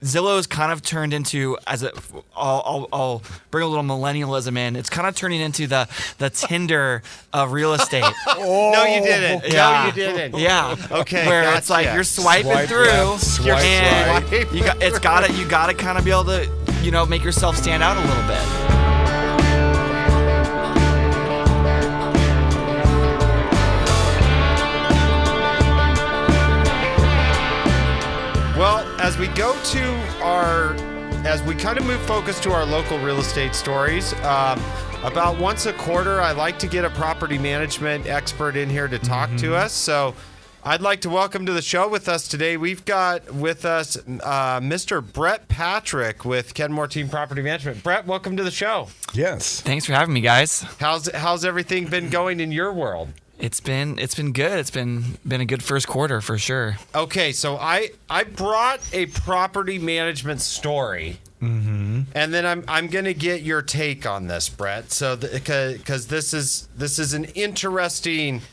Zillow's kind of turned into, I'll bring a little millennialism in. It's kind of turning into the Tinder of real estate. No, you didn't. Yeah. No, you didn't. Yeah. Okay. Where gotcha. it's like you're swiping Swipe through, left, swipe and right. you got to kind of be able to, make yourself stand out a little bit. Well, as we go to as we kind of move focus to our local real estate stories, about once a quarter, I like to get a property management expert in here to talk to us. So I'd like to welcome to the show with us today. We've got with us Mr. Brett Patrick with Kenmore Team Property Management. Brett, welcome to the show. Yes. Thanks for having me, guys. How's everything been going in your world? It's been good. It's been a good first quarter for sure. Okay, so I brought a property management story, and then I'm gonna get your take on this, Brett. So because this is an interesting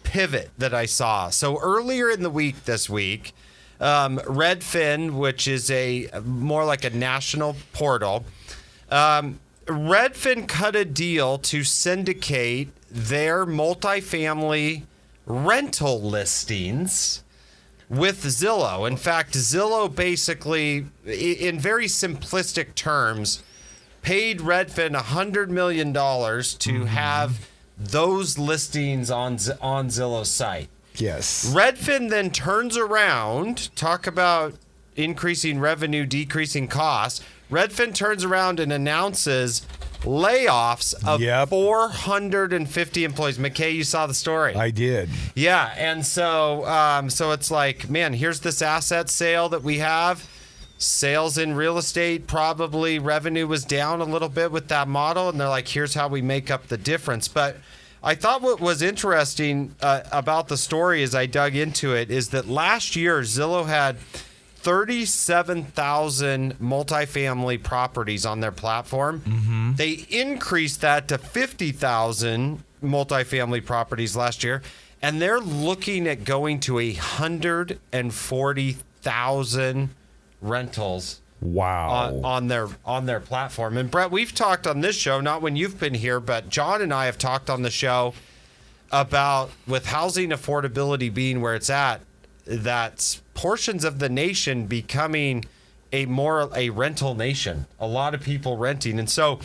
pivot that I saw. So earlier in the week, this week, Redfin, which is a more like a national portal, Redfin cut a deal to syndicate their multifamily rental listings with Zillow. In fact, Zillow basically, in very simplistic terms, paid Redfin $100 million to have those listings on Zillow's site. Yes. Redfin then turns around, talk about increasing revenue, decreasing costs. Redfin turns around and announces layoffs of 450 employees. McKay, you saw the story. I did. Yeah, and so it's like, man, here's this asset sale that we have. Sales in real estate, probably revenue was down a little bit with that model, and they're like, here's how we make up the difference. But I thought what was interesting about the story as I dug into it is that last year Zillow had 37,000 multifamily properties on their platform. They increased that to 50,000 multifamily properties last year, and they're looking at going to 140,000 rentals. Wow. On their platform. And Brett, we've talked on this show, not when you've been here, but John and I have talked on the show about with housing affordability being where it's at, that portions of the nation becoming a rental nation. A lot of people renting. And so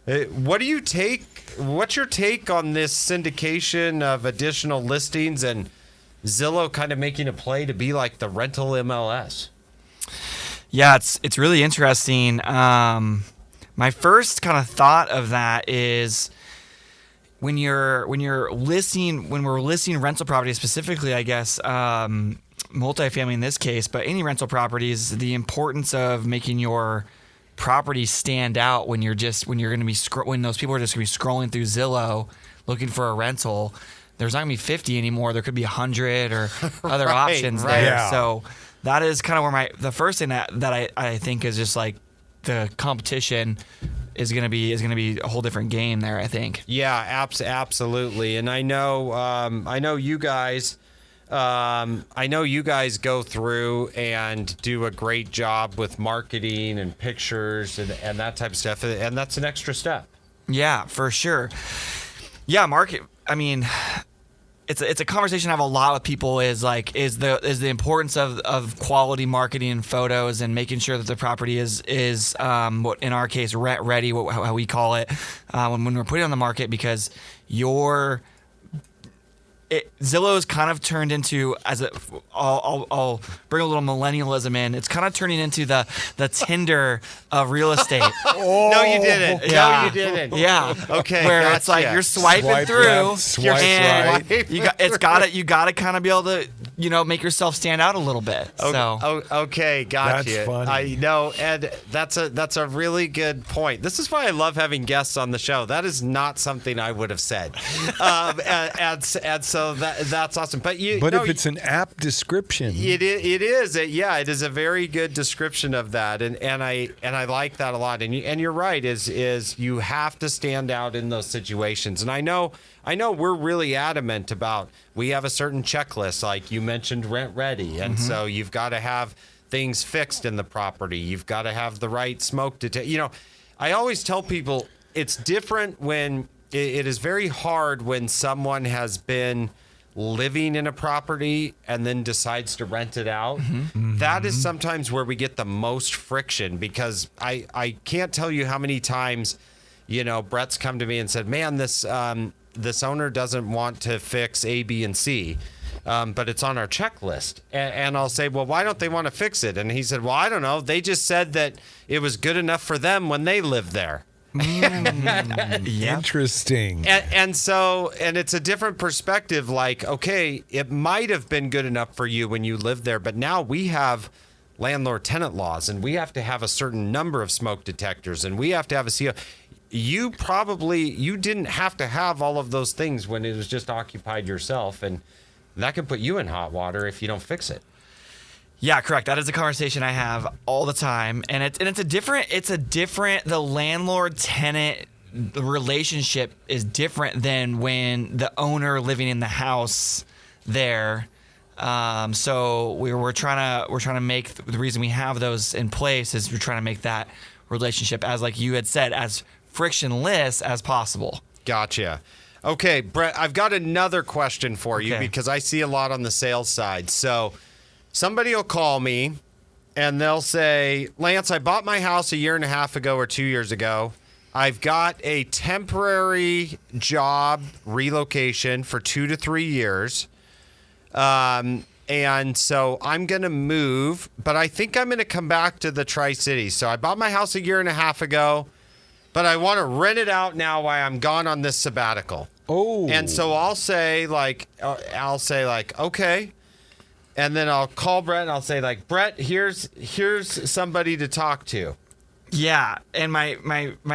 what's your take on this syndication of additional listings and Zillow kind of making a play to be like the rental MLS? Yeah, it's really interesting. My first kind of thought of that is when we're listing rental properties specifically, I guess, multifamily in this case, but any rental properties, the importance of making your property stand out when when those people are just going to be scrolling through Zillow looking for a rental. There's not going to be 50 anymore. There could be 100 or other options there. Yeah. So that is kind of where the first thing that I think is just like the competition is going to be a whole different game there, I think. Yeah, absolutely. And I know you guys go through and do a great job with marketing and pictures and that type of stuff, and that's an extra step. Yeah, for sure. Yeah, market. I mean, it's a conversation I have a lot with people. Is the importance of quality marketing and photos and making sure that the property is what in our case rent ready, how we call it, when we're putting it on the market, because Zillow's kind of turned into, I'll bring a little millennialism in. It's kind of turning into the Tinder of real estate. No, you didn't. Yeah. No, you didn't. Yeah. Okay. Where gotcha. it's like you're swiping Swipe through, left, swipe and right. you got to kind of be able to make yourself stand out a little bit. So Okay, gotcha. That's funny. I know, Ed. That's a really good point. This is why I love having guests on the show. That is not something I would have said, and so that's awesome. But if it's an apt description, it is. It is a very good description of that, and I like that a lot. And you're right. Is you have to stand out in those situations. And I know we're really adamant about, we have a certain checklist, like you mentioned, rent ready, and so you've got to have things fixed in the property. You've got to have the right smoke detector. I always tell people it's different when it is very hard when someone has been living in a property and then decides to rent it out. That is sometimes where we get the most friction, because I can't tell you how many times, Brett's come to me and said, man, this owner doesn't want to fix A, B, and C, but it's on our checklist. And I'll say, well, why don't they want to fix it? And he said, well, I don't know. They just said that it was good enough for them when they lived there. Interesting. And it's a different perspective. Like, okay, it might have been good enough for you when you lived there, but now we have landlord tenant laws, and we have to have a certain number of smoke detectors, and we have to have a CO. You didn't have to have all of those things when it was just occupied yourself, and that can put you in hot water if you don't fix it. Yeah, correct. That is a conversation I have all the time, and it's a different. The landlord tenant relationship is different than when the owner living in the house there. So we're trying to make the reason we have those in place is we're trying to make that relationship, as like you had said, as frictionless as possible. Gotcha. Okay, Brett, I've got another question for you because I see a lot on the sales side. So somebody will call me and they'll say, Lance, I bought my house a year and a half ago or 2 years ago. I've got a temporary job relocation for 2 to 3 years. And so I'm going to move, but I think I'm going to come back to the Tri-Cities. So I bought my house a year and a half ago, but I want to rent it out now while I'm gone on this sabbatical. Oh. And so I'll say like, okay. And then I'll call Brett and I'll say like, Brett, here's somebody to talk to. Yeah, and my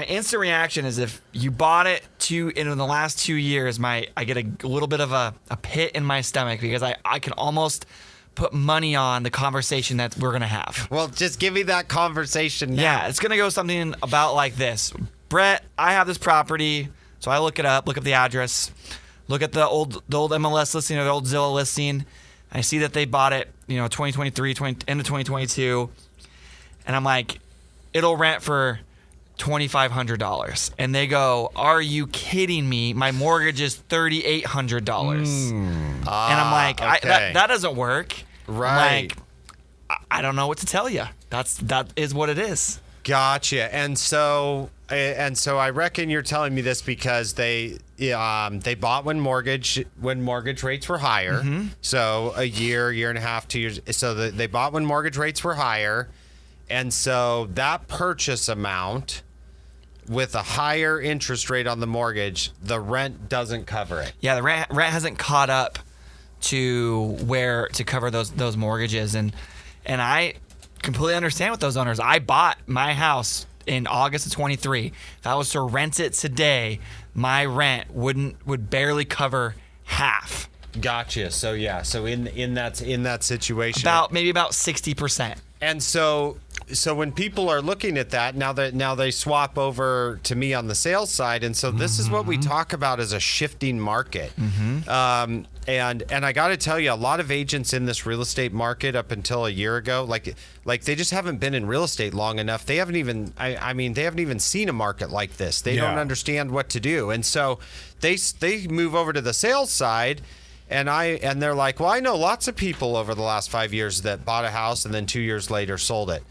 instant reaction is if you bought it in the last 2 years, I get a little bit of a pit in my stomach because I can almost put money on the conversation that we're gonna have. Well, just give me that conversation now. Yeah, it's gonna go something about like this. Brett, I have this property, so I look up the address, look at the old MLS listing or the old Zillow listing. I see that they bought it, 2023, end of 2022, and I'm like, it'll rent for $2,500. And they go, are you kidding me? My mortgage is $3,800. And I'm like, okay. that doesn't work. Right. I'm like, I don't know what to tell you. That is what it is. Gotcha. And so I reckon you're telling me this because they bought when mortgage rates were higher. Mm-hmm. So a year and a half, 2 years. So they bought when mortgage rates were higher. And so that purchase amount with a higher interest rate on the mortgage, the rent doesn't cover it. Yeah, the rent hasn't caught up to cover those mortgages. And I completely understand with those owners. I bought my house in August of 23. If I was to rent it today, my rent would barely cover half. Gotcha. So yeah, so in that situation, maybe about 60%. And so when people are looking at that, now they swap over to me on the sales side. And so this is what we talk about as a shifting market. Mm-hmm. And I got to tell you, a lot of agents in this real estate market up until a year ago, like they just haven't been in real estate long enough. They haven't even, they haven't even seen a market like this. They don't understand what to do. And so they move over to the sales side. And they're like, well, I know lots of people over the last 5 years that bought a house and then 2 years later sold it.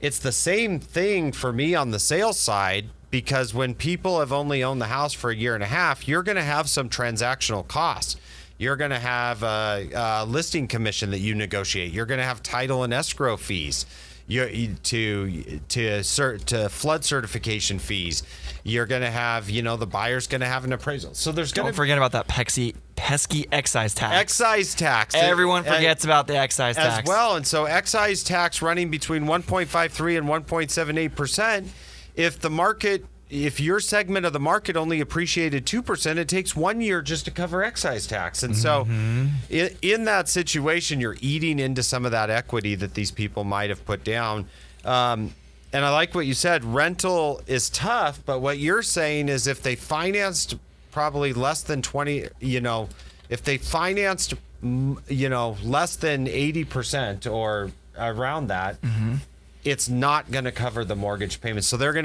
It's the same thing for me on the sales side, because when people have only owned the house for a year and a half, you're going to have some transactional costs. You're going to have a listing commission that you negotiate. You're going to have title and escrow fees. To flood certification fees. You're going to have, the buyer's going to have an appraisal. So don't forget about that pesky excise tax. Excise tax. Everyone forgets about the excise tax as well. And so excise tax running between 1.53 and 1.78%. If your segment of the market only appreciated 2%, it takes 1 year just to cover excise tax. And so in that situation, you're eating into some of that equity that these people might have put down. And I like what you said. Rental is tough, but what you're saying is if they financed probably less than 20, if they financed, less than 80% or around that, it's not going to cover the mortgage payments. So they're going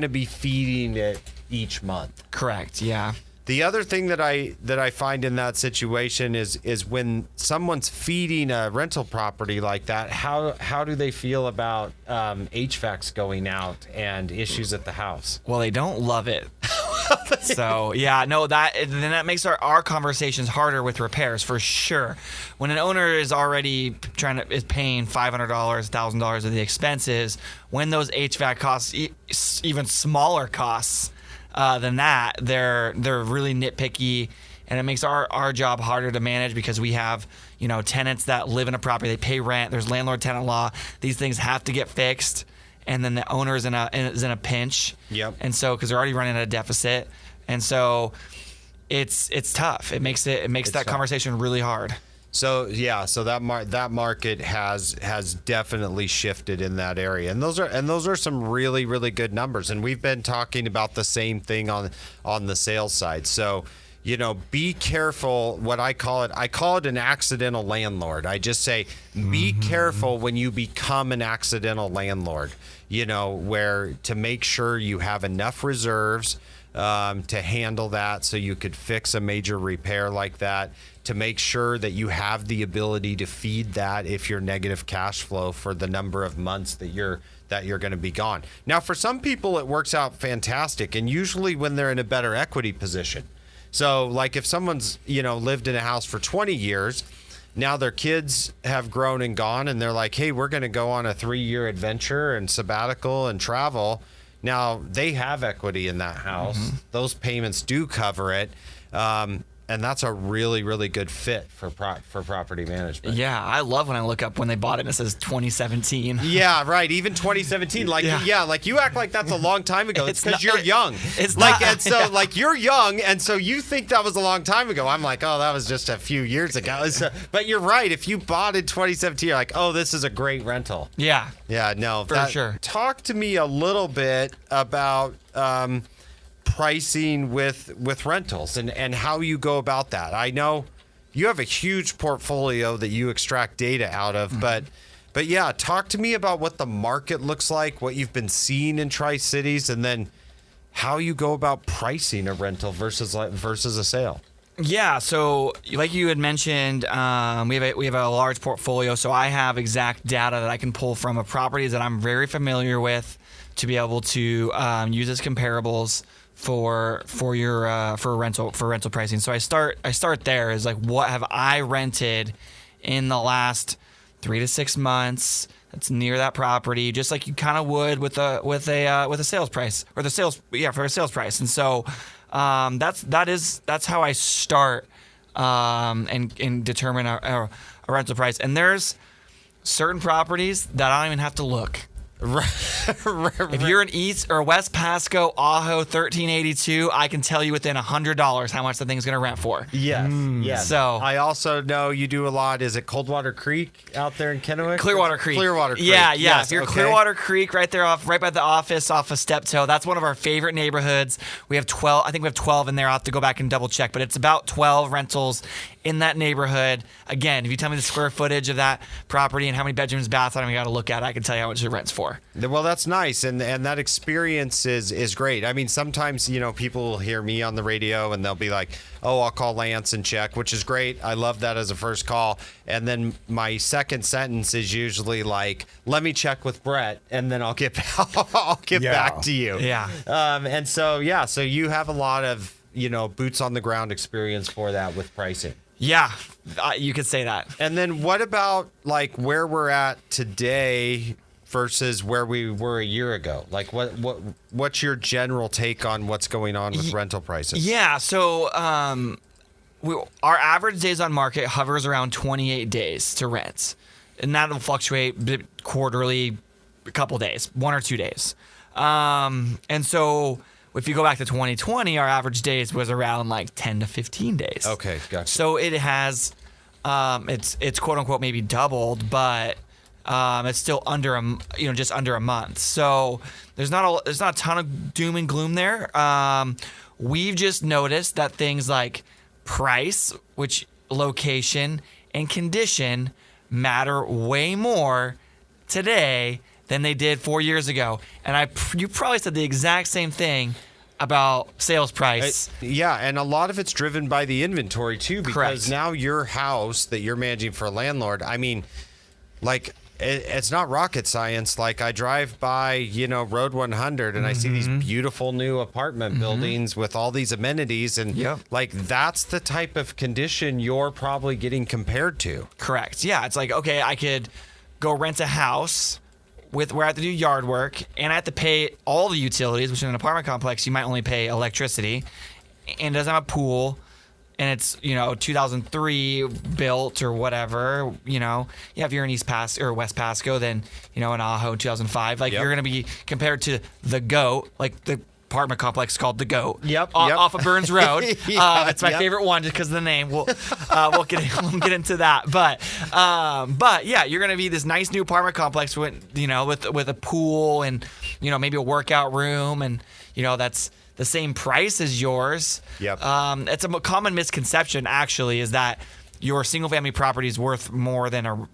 to be feeding it each month. Correct. Yeah. The other thing that I find in that situation is when someone's feeding a rental property like that, how do they feel about HVACs going out and issues at the house? Well, they don't love it. So yeah, no, that makes our conversations harder with repairs for sure. When an owner is already is paying $500, $1,000 of the expenses, when those HVAC costs, even smaller costs than that, they're really nitpicky, and it makes our job harder to manage because we have tenants that live in a property, they pay rent, there's landlord-tenant law, these things have to get fixed, and then the owner is in a pinch. Yep. And so because they're already running at a deficit, and so it's tough. It makes that conversation really hard. So yeah, so that market has definitely shifted in that area, and those are some really, really good numbers. And we've been talking about the same thing on the sales side. So be careful. What I call it an accidental landlord. I just say be careful when you become an accidental landlord. Where to make sure you have enough reserves to handle that, so you could fix a major repair like that, to make sure that you have the ability to feed that if you're negative cash flow for the number of months that you're going to be gone. Now, for some people, it works out fantastic, and usually when they're in a better equity position. So, like if someone's lived in a house for 20 years, now their kids have grown and gone, and they're like, hey, we're going to go on a 3-year adventure and sabbatical and travel. Now they have equity in that house. Those payments do cover it. And that's a really, really good fit for property management. Yeah, I love when I look up when they bought it and it says 2017. Yeah, right. Even 2017. Like you act like that's a long time ago. It's because you're young. It's like, not. And so like you're young, and so you think that was a long time ago. I'm like, oh, that was just a few years ago. But you're right. If you bought in 2017, you're like, oh, this is a great rental. Yeah. Yeah. No, for sure. Talk to me a little bit about pricing with rentals and how you go about that. I know you have a huge portfolio that you extract data out of, but yeah, talk to me about what the market looks like, what you've been seeing in Tri-Cities, and then how you go about pricing a rental versus a sale. Yeah, so like you had mentioned, we have a large portfolio, so I have exact data that I can pull from properties that I'm very familiar with to be able to use as comparables for rental pricing. So I start there is like, what have I rented in the last 3 to 6 months that's near that property, just like you kind of would with a sales price or for a sales price. And so that's how I start and determine a rental price. And there's certain properties that I don't even have to look. If you're in East or West Pasco, Ajo 1382, I can tell you within $100 how much the thing's going to rent for. Yes. Yes. So I also know you do a lot. Is it Coldwater Creek out there in Kennewick? Clearwater Creek. Yeah. Yes, if you're Clearwater Creek, right by the office off of Steptoe. That's one of our favorite neighborhoods. We have 12. I think we have 12 in there. I'll have to go back and double check, but it's about 12 rentals in that neighborhood. Again, if you tell me the square footage of that property and how many bedrooms, baths, I don't even got to look at it. I can tell you how much it rents for. Well, that's nice, and that experience is great. I mean, sometimes people will hear me on the radio and they'll be like, "Oh, I'll call Lance and check," which is great. I love that as a first call. And then my second sentence is usually like, "Let me check with Brett, and then I'll get back to you." Yeah. And so so you have a lot of boots on the ground experience for that with pricing. Yeah, you could say that. And then what about like where we're at today versus where we were a year ago? Like what's your general take on what's going on with rental prices? Yeah, so our average days on market hovers around 28 days to rent. And that'll fluctuate quarterly, a couple days, 1 or 2 days. And so if you go back to 2020, our average days was around like 10 to 15 days. Okay, gotcha. So it has, it's quote unquote maybe doubled, but it's still just under a month. So there's not a ton of doom and gloom there. We've just noticed that things like price, which location and condition matter way more today than they did 4 years ago. And you probably said the exact same thing about sales price. Yeah, and a lot of it's driven by the inventory too, because Correct. now your house that you're managing for a landlord, I mean, like it's not rocket science. Like I drive by, Road 100 and I see these beautiful new apartment buildings with all these amenities, and Yep. like that's the type of condition you're probably getting compared to. Correct. Yeah, it's like, okay, I could go rent a house where I have to do yard work and I have to pay all the utilities, which in an apartment complex you might only pay electricity, and it doesn't have a pool, and it's 2003 built or whatever. If you're in East Pas or West Pasco, then an Ajo in 2005. Like Yep. you're gonna be compared to the GOAT, like the apartment complex called the GOAT. Yep. Off of Burns Road. Yeah, It's my yep. favorite one just because of the name. We'll get into that. But yeah, you're gonna be this nice new apartment complex with a pool and maybe a workout room, and that's the same price as yours. Yep. It's a common misconception actually, is that your single family property is worth more than a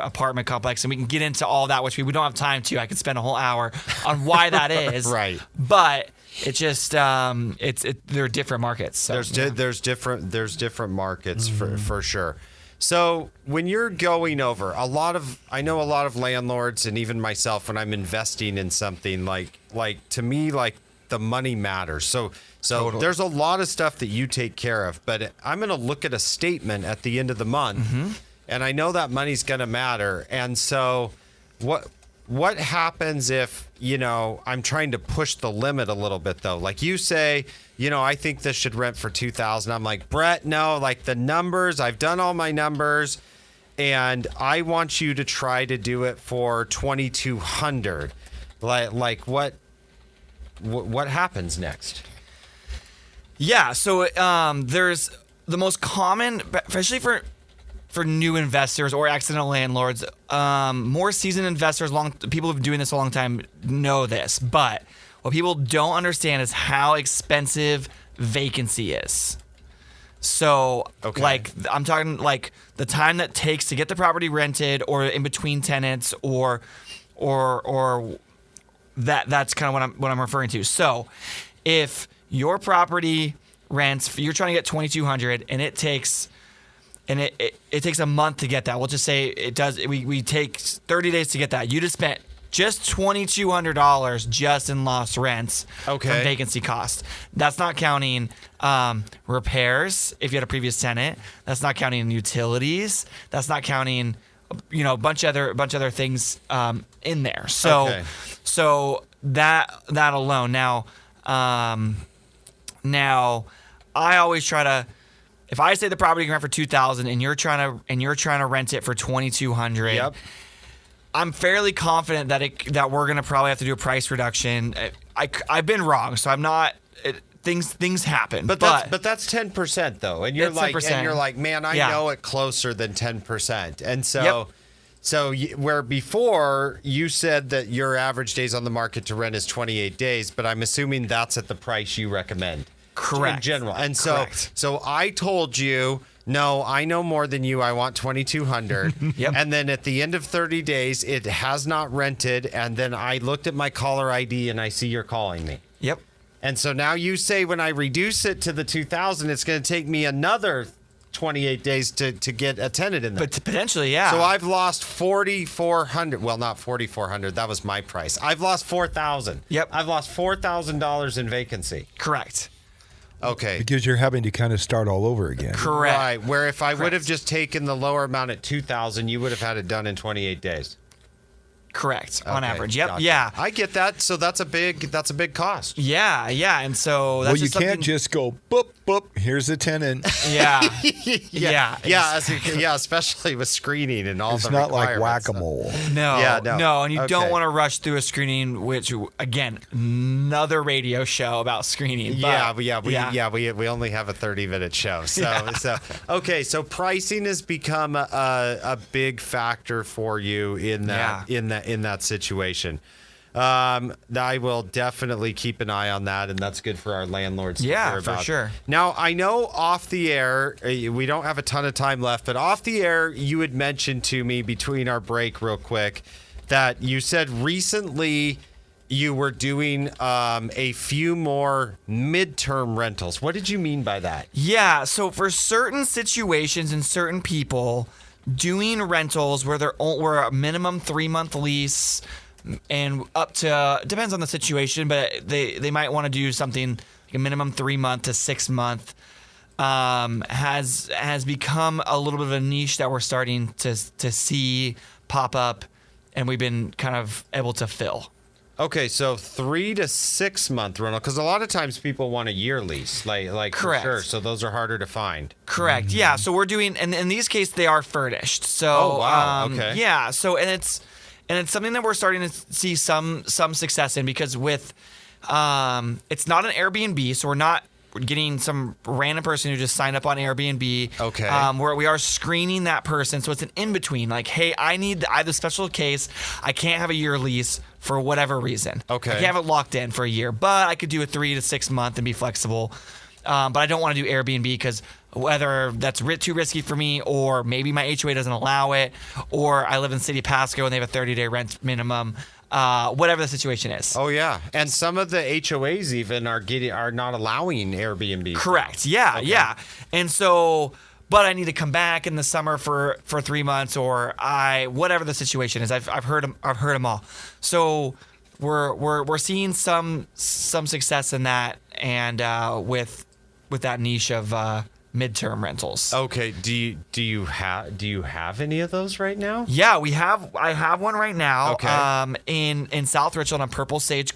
apartment complex, and we can get into all that, which we don't have time to. I could spend a whole hour on why that is. Right. But it's just they're different markets. So, There's different markets for sure. So when you're going over I know a lot of landlords, and even myself, when I'm investing in something, like to me, like the money matters. So Totally. there's a lot of stuff that you take care of, but I'm going to look at a statement at the end of the month, and I know that money's going to matter. And so what happens if, I'm trying to push the limit a little bit though? Like you say, I think this should rent for $2,000. I'm like, Brett, no, like the numbers, I've done all my numbers, and I want you to try to do it for $2,200. Like what happens next? Yeah, so there's the most common, especially for new investors or accidental landlords. More seasoned investors, people who've been doing this a long time know this, but what people don't understand is how expensive vacancy is. So, Okay. like, I'm talking like the time that takes to get the property rented, or in between tenants, or that's kind of what I'm referring to. So, if your property rents, you're trying to get $2,200, and it takes a month to get that. We'll just say it does. We take 30 days to get that. You just spent just $2,200 just in lost rents from Okay. vacancy costs. That's not counting repairs if you had a previous tenant. That's not counting utilities. That's not counting a bunch of other things in there. So Okay. so that alone. Now I always try to, if I say the property can rent for $2,000 and you're trying to rent it for $2,200, Yep. I'm fairly confident that we're gonna probably have to do a price reduction. I've been wrong, so I'm not. Things happen, But that's 10% though, and you're It's like 10%. Man, I Yeah. know it closer than 10%, and so. Yep. So where before you said that your average days on the market to rent is 28 days, but I'm assuming that's at the price you recommend. Correct. In general. And Correct. so I told you, no, I know more than you. I want 2,200. Yep. And then at the end of 30 days, it has not rented. And then I looked at my caller ID and I see you're calling me. Yep. And so now you say when I reduce it to the 2,000, it's going to take me another 28 days to get a tenant in there. But potentially, yeah. So I've lost 4,400. Well, not 4,400. That was my price. I've lost 4,000. Yep. I've lost $4,000 in vacancy. Correct. Okay. Because you're having to kind of start all over again. Correct. Right. Where if I would have Correct. just taken the lower amount at 2,000, you would have had it done in 28 days. Correct. On Okay, average. Yep. gotcha. Yeah. I get that. So that's a big cost. Yeah. Yeah. And so that's Well, you just can't something- just go, boop, boop, here's a tenant. Yeah. Yeah. Yeah, especially with screening and all It's the not like requirements. whack-a-mole. No, Yeah, no. and you Okay. don't want to rush through a screening, which again, another radio show about screening. But, We only have a 30-minute show. So okay, so pricing has become a big factor for you in that situation. I will definitely keep an eye on that, and that's good for our landlords to Yeah, hear for about. sure. Now, I know off the air, we don't have a ton of time left, but off the air, you had mentioned to me between our break real quick that you said recently you were doing a few more midterm rentals. What did you mean by that? Yeah, so for certain situations and certain people, doing rentals where we're a minimum 3-month lease and up to, depends on the situation, but they might want to do something like a minimum 3-month to 6-month, has become a little bit of a niche that we're starting to see pop up, and we've been kind of able to fill. Okay, so 3 to 6 month rental, because a lot of times people want a year lease, like Correct. For sure. So those are harder to find. Correct. Yeah. So we're doing, and in these cases, they are furnished. So, Oh, wow. Okay. Yeah. So, and it's something that we're starting to see some success in, because with, it's not an Airbnb, so we're not getting some random person who just signed up on Airbnb. Okay. Where we are screening that person, so it's an in between. Like, hey, I have a special case. I can't have a year lease for whatever reason. Okay. I can't have it locked in for a year, but I could do a 3 to 6 month and be flexible. But I don't want to do Airbnb because whether that's too risky for me, or maybe my HOA doesn't allow it, or I live in City Pasco and they have a 30-day rent minimum. Whatever the situation is. Oh yeah, and some of the HOAs even are not allowing Airbnb. Correct. Yeah, Okay. yeah. And so, but I need to come back in the summer for 3 months, or whatever the situation is. I've heard them all. So we're seeing some success in that, and with that niche of midterm rentals. Okay. Do you have any of those right now? Yeah, I have one right now. Okay. In South Richland on Purple Sage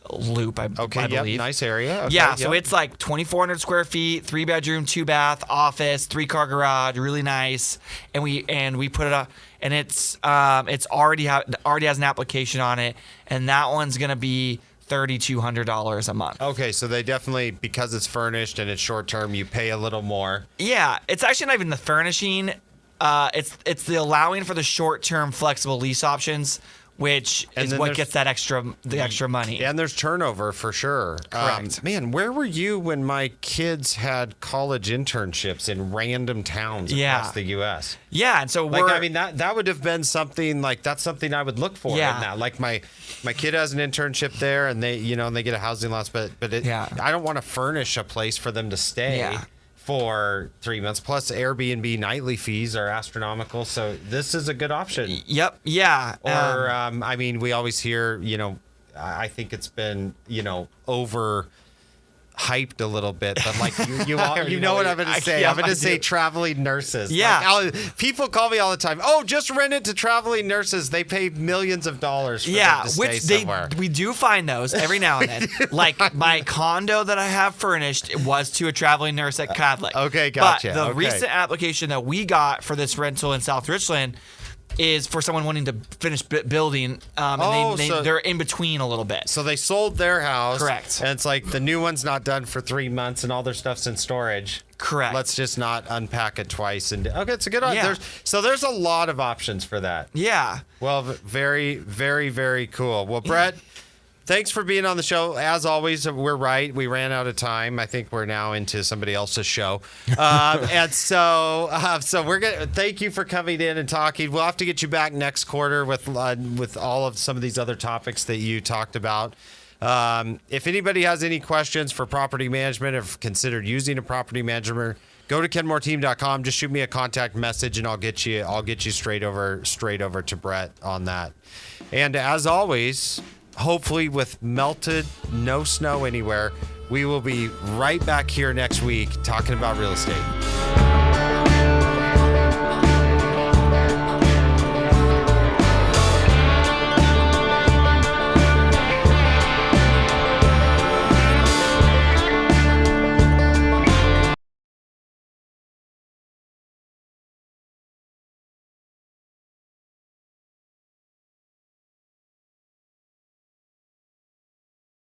Loop, I Okay. Yep. believe. Nice area. Okay, Yeah, so yep. it's like 2,400 square feet, 3-bedroom, 2-bath, office, 3-car garage, really nice. And we put it up, and it's already has an application on it, and that one's gonna be $3,200 a month. Okay, so they definitely, because it's furnished and it's short term, you pay a little more. Yeah, it's actually not even the furnishing. It's the allowing for the short-term flexible lease options, which And is then what there's- gets that extra money. And there's turnover for sure. Correct. Man, where were you when my kids had college internships in random towns across the U.S.? Yeah, and so Like, we're I mean, that would have been something like, that's something I would look for Yeah. in that. Like my kid has an internship there, and they get a housing loss, but Yeah. I don't want to furnish a place for them to stay. Yeah. For 3 months. Plus, Airbnb nightly fees are astronomical. So this is a good option. Yep. Yeah. Or, I mean, we always hear, I think it's been, over hyped a little bit, but like you know what I'm going to say. Yeah, I'm going I to say do. traveling nurses. Yeah. Like, people call me all the time. Oh, just rent it to traveling nurses. They pay millions of dollars for Yeah, them to stay which somewhere. we do find those every now and then. Like my condo that I have furnished was to a traveling nurse at Cadlick. Okay, gotcha. But the Okay. recent application that we got for this rental in South Richland is for someone wanting to finish building, and they're in between a little bit. So they sold their house. Correct. And it's like the new one's not done for 3 months and all their stuff's in storage. Correct. Let's just not unpack it twice. And okay, it's a good Yeah. option. There's a lot of options for that. Yeah. Well, very, very, very cool. Well, Brett, thanks for being on the show. As always, we're right. We ran out of time. I think we're now into somebody else's show. And so we're gonna thank you for coming in and talking. We'll have to get you back next quarter with all of some of these other topics that you talked about. If anybody has any questions for property management, or have considered using a property manager, go to kenmoreteam.com. Just shoot me a contact message, and I'll get you straight over to Brett on that. And as always, hopefully with melted, no snow anywhere, we will be right back here next week talking about real estate.